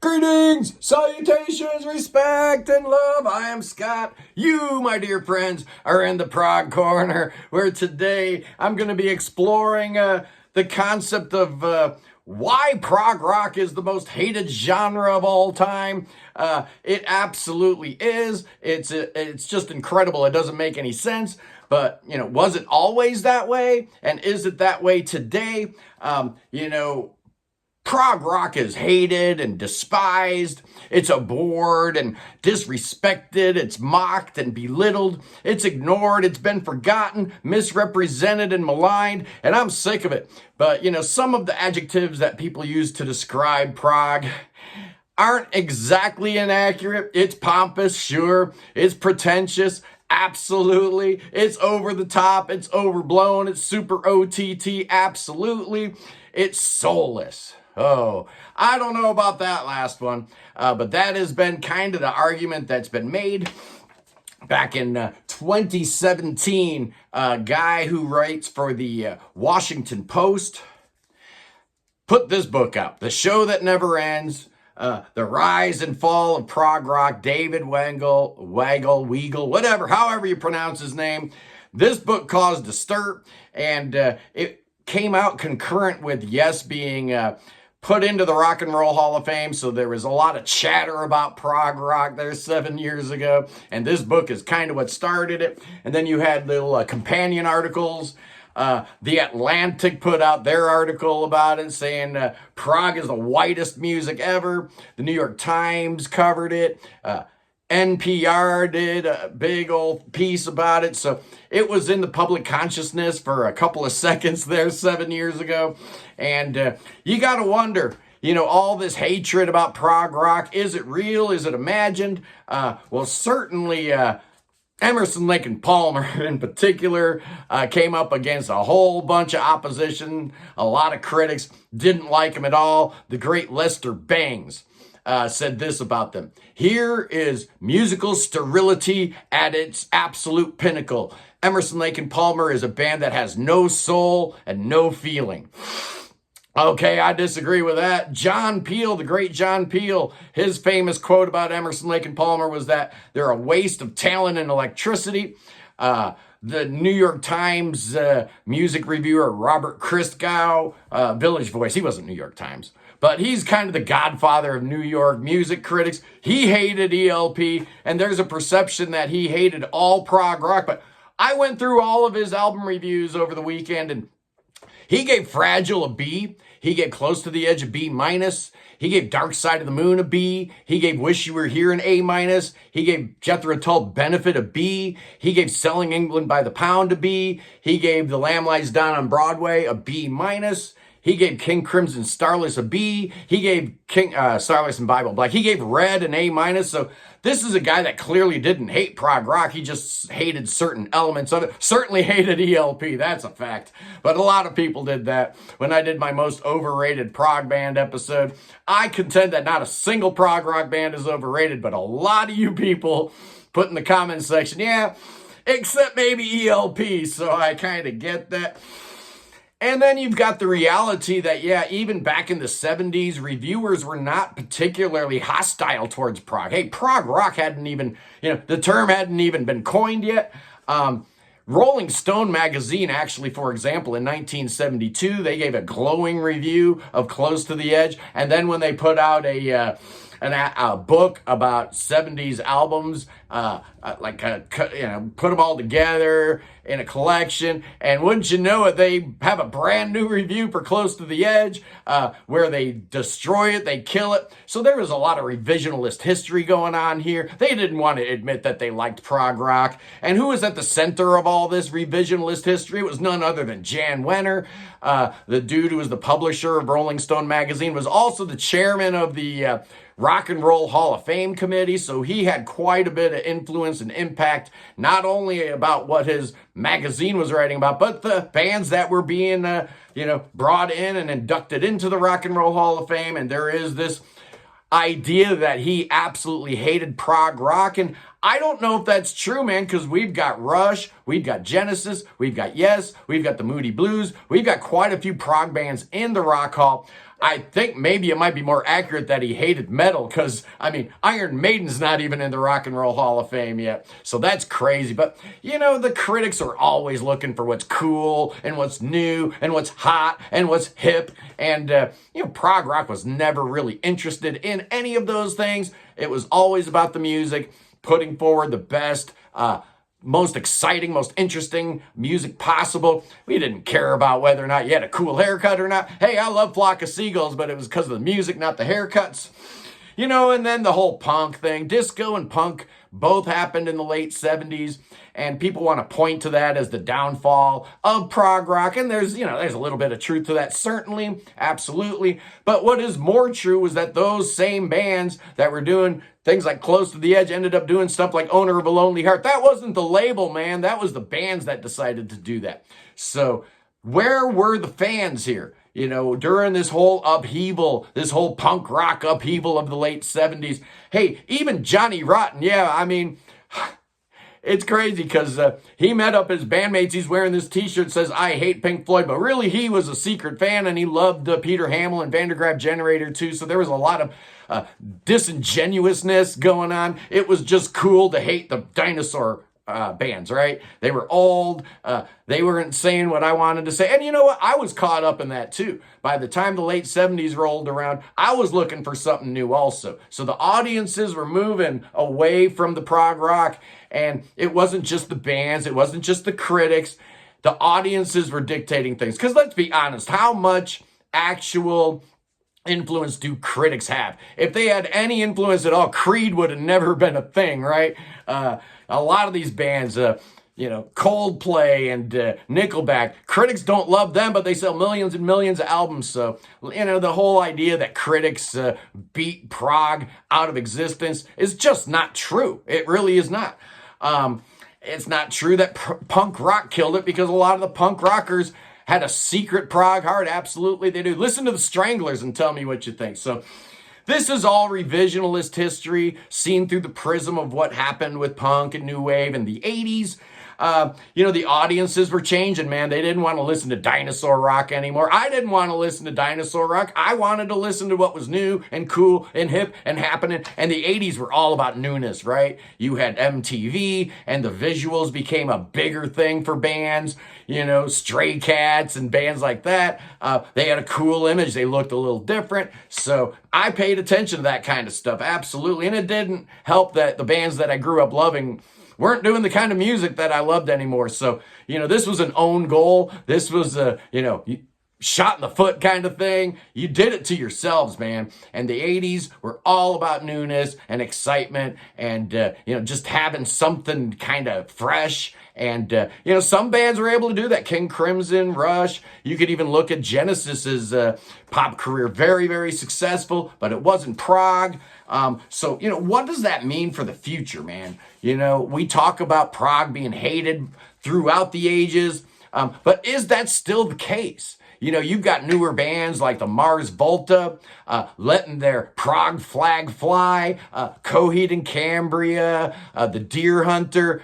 Greetings, salutations, respect, and love. I am Scott. You, my dear friends, are in the Prog Corner, where today I'm going to be exploring the concept of why prog rock is the most hated genre of all time. It absolutely is. It's just incredible. It doesn't make any sense. But, was it always that way? And is it that way today? Prog rock is hated and despised. It's abhorred and disrespected. It's mocked and belittled. It's ignored. It's been forgotten, misrepresented, and maligned. And I'm sick of it. But, some of the adjectives that people use to describe prog aren't exactly inaccurate. It's pompous, sure. It's pretentious. Absolutely. It's over the top. It's overblown. It's super OTT. Absolutely. It's soulless. Oh, I don't know about that last one, but that has been kind of the argument that's been made. Back in 2017, a guy who writes for the Washington Post put this book out, The Show That Never Ends, The Rise and Fall of Prog Rock, David Weigel, whatever, however you pronounce his name. This book caused a stir, and it came out concurrent with Yes being put into the Rock and Roll Hall of Fame, so there was a lot of chatter about prog rock there 7 years ago, and this book is kind of what started it. And then you had little companion articles. The Atlantic put out their article about it, saying prog is the whitest music ever. The New York Times covered it. NPR did a big old piece about it. So it was in the public consciousness for a couple of seconds there 7 years ago. And you got to wonder, all this hatred about prog rock, is it real? Is it imagined? Well, certainly Emerson, Lake and Palmer in particular came up against a whole bunch of opposition. A lot of critics didn't like him at all. The great Lester Bangs said this about them: "Here is musical sterility at its absolute pinnacle. Emerson, Lake and Palmer is a band that has no soul and no feeling." Okay, I disagree with that. John Peel, the great John Peel, his famous quote about Emerson, Lake and Palmer was that they're a waste of talent and electricity. The New York Times music reviewer Robert Christgau, Village Voice, he wasn't New York Times, but he's kind of the godfather of New York music critics. He hated ELP, and there's a perception that he hated all prog rock, but I went through all of his album reviews over the weekend, and he gave Fragile a B. He gave Close to the Edge a B minus. He gave Dark Side of the Moon a B. He gave Wish You Were Here an A minus. He gave Jethro Tull Benefit a B. He gave Selling England by the Pound a B. He gave The Lamb Lies Down on Broadway a B minus. He gave King Crimson Starless a B. He gave Starless and Bible Black. He gave Red an A minus. So this is a guy that clearly didn't hate prog rock. He just hated certain elements of it. Certainly hated ELP. That's a fact. But a lot of people did that. When I did my most overrated prog band episode, I contend that not a single prog rock band is overrated, but a lot of you people put in the comments section, yeah, except maybe ELP. So I kind of get that. And then you've got the reality that, yeah, even back in the 70s, reviewers were not particularly hostile towards prog. Hey, prog rock hadn't even, the term hadn't even been coined yet. Rolling Stone magazine, actually, for example, in 1972, they gave a glowing review of Close to the Edge. And then when they put out a book about 70s albums, put them all together in a collection, and wouldn't you know it, they have a brand new review for Close to the Edge, where they destroy it, they kill it. So there was a lot of revisionist history going on here. They didn't want to admit that they liked prog rock. And who was at the center of all this revisionist history? It was none other than Jan Wenner. The dude who was the publisher of Rolling Stone magazine was also the chairman of the Rock and Roll Hall of Fame committee, so he had quite a bit of influence and impact, not only about what his magazine was writing about, but the bands that were being, brought in and inducted into the Rock and Roll Hall of Fame. And there is this idea that he absolutely hated prog rock, and I don't know if that's true, man, because we've got Rush, we've got Genesis, we've got Yes, we've got the Moody Blues, we've got quite a few prog bands in the Rock Hall. I think maybe it might be more accurate that he hated metal because, I mean, Iron Maiden's not even in the Rock and Roll Hall of Fame yet. So that's crazy. But, you know, the critics are always looking for what's cool and what's new and what's hot and what's hip. And, you know, prog rock was never really interested in any of those things. It was always about the music, putting forward the best, most exciting, most interesting music possible. We didn't care about whether or not you had a cool haircut or not. Hey, I love Flock of Seagulls, but it was because of the music, not the haircuts. You know, and then the whole punk thing. Disco and punk both happened in the late 70s, and people want to point to that as the downfall of prog rock. And there's a little bit of truth to that, certainly, absolutely. But what is more true is that those same bands that were doing things like Close to the Edge ended up doing stuff like Owner of a Lonely Heart. That wasn't the label, man. That was the bands that decided to do that. So where were the fans here? You know, during this whole upheaval, this whole punk rock upheaval of the late 70s. Hey, even Johnny Rotten, yeah, I mean, it's crazy because he met up his bandmates. He's wearing this t-shirt that says, I hate Pink Floyd, but really he was a secret fan and he loved Peter Hamill and Vandergraaf Generator too. So there was a lot of disingenuousness going on. It was just cool to hate the dinosaur bands, right? They were old. They weren't saying what I wanted to say. And you know what? I was caught up in that too. By the time the late 70s rolled around, I was looking for something new also. So the audiences were moving away from the prog rock, and it wasn't just the bands. It wasn't just the critics. The audiences were dictating things. Because let's be honest, how much actual influence do critics have? If they had any influence at all, Creed would have never been a thing, right? A lot of these bands, Coldplay and Nickelback, critics don't love them, but they sell millions and millions of albums. So, the whole idea that critics beat prog out of existence is just not true. It really is not. It's not true that punk rock killed it, because a lot of the punk rockers had a secret prog heart. Absolutely they do. Listen to the Stranglers and tell me what you think. So this is all revisionist history seen through the prism of what happened with punk and new wave in the 80s. The audiences were changing, man. They didn't want to listen to dinosaur rock anymore. I didn't want to listen to dinosaur rock. I wanted to listen to what was new and cool and hip and happening. And the 80s were all about newness, right? You had MTV, and the visuals became a bigger thing for bands. Stray Cats and bands like that. They had a cool image. They looked a little different. So I paid attention to that kind of stuff, absolutely. And it didn't help that the bands that I grew up loving weren't doing the kind of music that I loved anymore. So, this was an own goal. This was shot in the foot kind of thing. You did it to yourselves, man. And the 80s were all about newness and excitement and, just having something kind of fresh. And, some bands were able to do that. King Crimson, Rush. You could even look at Genesis's pop career. Very, very successful, but it wasn't prog. So, what does that mean for the future, man? We talk about prog being hated throughout the ages, but is that still the case? You've got newer bands like the Mars Volta, letting their prog flag fly, Coheed and Cambria, the Deer Hunter,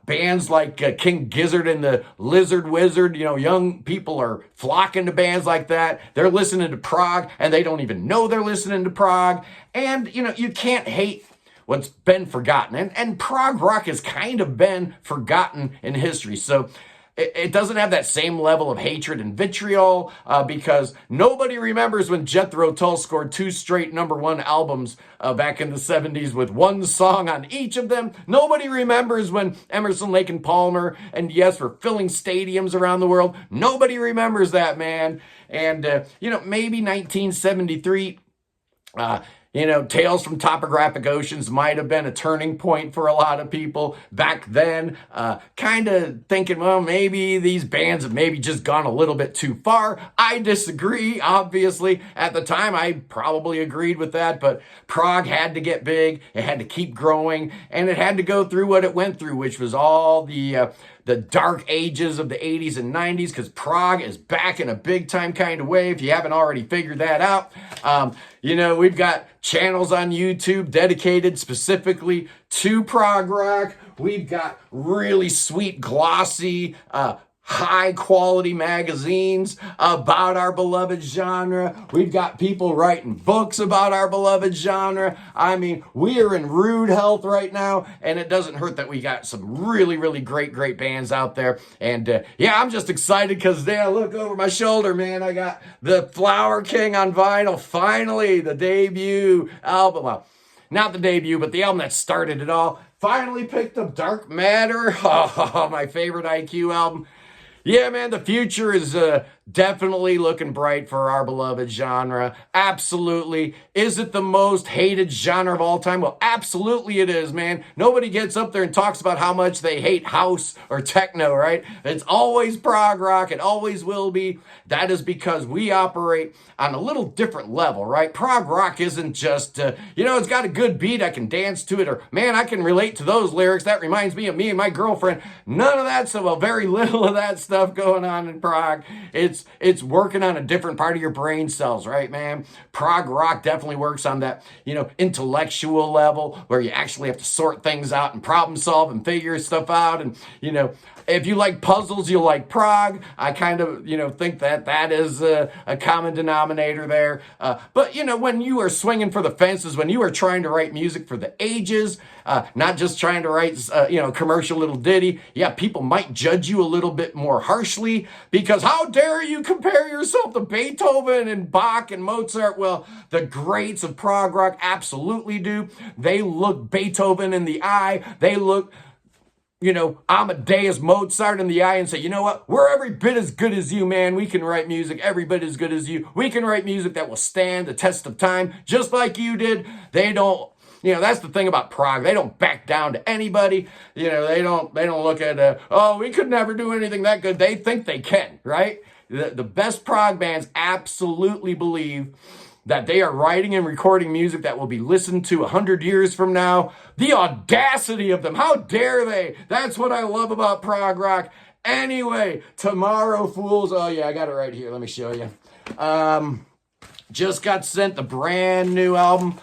bands like King Gizzard and the Lizard Wizard. Young people are flocking to bands like that. They're listening to prog, and they don't even know they're listening to prog. And, you can't hate what's been forgotten. And prog rock has kind of been forgotten in history. So it doesn't have that same level of hatred and vitriol because nobody remembers when Jethro Tull scored 2 straight #1 albums back in the 70s with one song on each of them. Nobody remembers when Emerson, Lake and Palmer and Yes were filling stadiums around the world. Nobody remembers that, man. And, maybe 1973... Tales from Topographic Oceans might have been a turning point for a lot of people back then. Kind of thinking, well, maybe these bands have maybe just gone a little bit too far. I disagree, obviously. At the time, I probably agreed with that, but prog had to get big. It had to keep growing, and it had to go through what it went through, which was all the dark ages of the 80s and 90s, because prog is back in a big time kind of way, if you haven't already figured that out. We've got channels on YouTube dedicated specifically to prog rock. We've got really sweet, glossy, high quality magazines about our beloved genre. We've got people writing books about our beloved genre. I mean, we are in rude health right now, and it doesn't hurt that we got some really, really great bands out there. And yeah, I'm just excited because look over my shoulder, man. I got the Flower King on vinyl. Finally, the debut album. Well, not the debut, but the album that started it all. Finally picked up Dark Matter. Oh, my favorite IQ album. Yeah, man, the future is definitely looking bright for our beloved genre. Absolutely. Is it the most hated genre of all time? Well, absolutely it is, man. Nobody gets up there and talks about how much they hate house or techno, right? It's always prog rock. It always will be. That is because we operate on a little different level, right? Prog rock isn't just, it's got a good beat. I can dance to it, or, man, I can relate to those lyrics. That reminds me of me and my girlfriend. None of that, so very little of that stuff going on in prog. It's working on a different part of your brain cells, right, man? Prog rock definitely works on that, intellectual level where you actually have to sort things out and problem solve and figure stuff out. And, if you like puzzles, you'll like prog. I kind of, think that is a common denominator there. But, when you are swinging for the fences, when you are trying to write music for the ages, not just trying to write, commercial little ditty, yeah, people might judge you a little bit more harshly because how dare you compare yourself to Beethoven and Bach and Mozart? Well, the greats of prog rock absolutely do. They look Beethoven in the eye. They look Amadeus Mozart in the eye and say, you know what? We're every bit as good as you, man. We can write music every bit as good as you. We can write music that will stand the test of time, just like you did. They don't, that's the thing about prog. They don't back down to anybody. They don't look at, we could never do anything that good. They think they can, right? The best prog bands absolutely believe that they are writing and recording music that will be listened to 100 years from now. The audacity of them. How dare they? That's what I love about prog rock. Anyway, Tomorrow Fools. Oh, yeah, I got it right here. Let me show you. Just got sent the brand new album.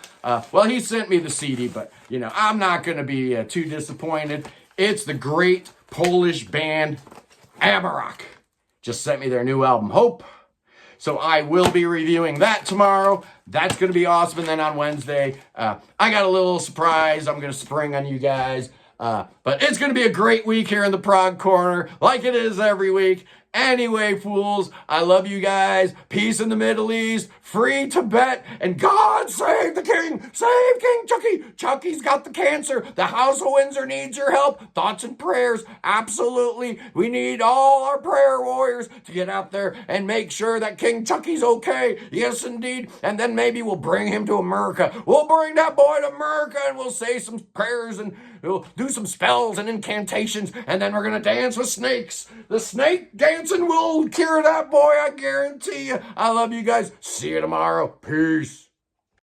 He sent me the CD, but, I'm not going to be too disappointed. It's the great Polish band Amarok. Just sent me their new album, Hope. So I will be reviewing that tomorrow. That's going to be awesome. And then on Wednesday, I got a little surprise I'm going to spring on you guys. But it's going to be a great week here in the Prog Corner, like it is every week. Anyway, fools, I love you guys. Peace in the Middle East, free Tibet, and God save the king. Save King Chucky. Chucky's got the cancer. The House of Windsor needs your help. Thoughts and prayers. Absolutely. We need all our prayer warriors to get out there and make sure that King Chucky's okay. Yes, indeed. And then maybe we'll bring him to America. We'll bring that boy to America and we'll say some prayers and we'll do some spells and incantations. And then we're going to dance with snakes. The snake dancing will cure that boy, I guarantee you. I love you guys. See you tomorrow. Peace.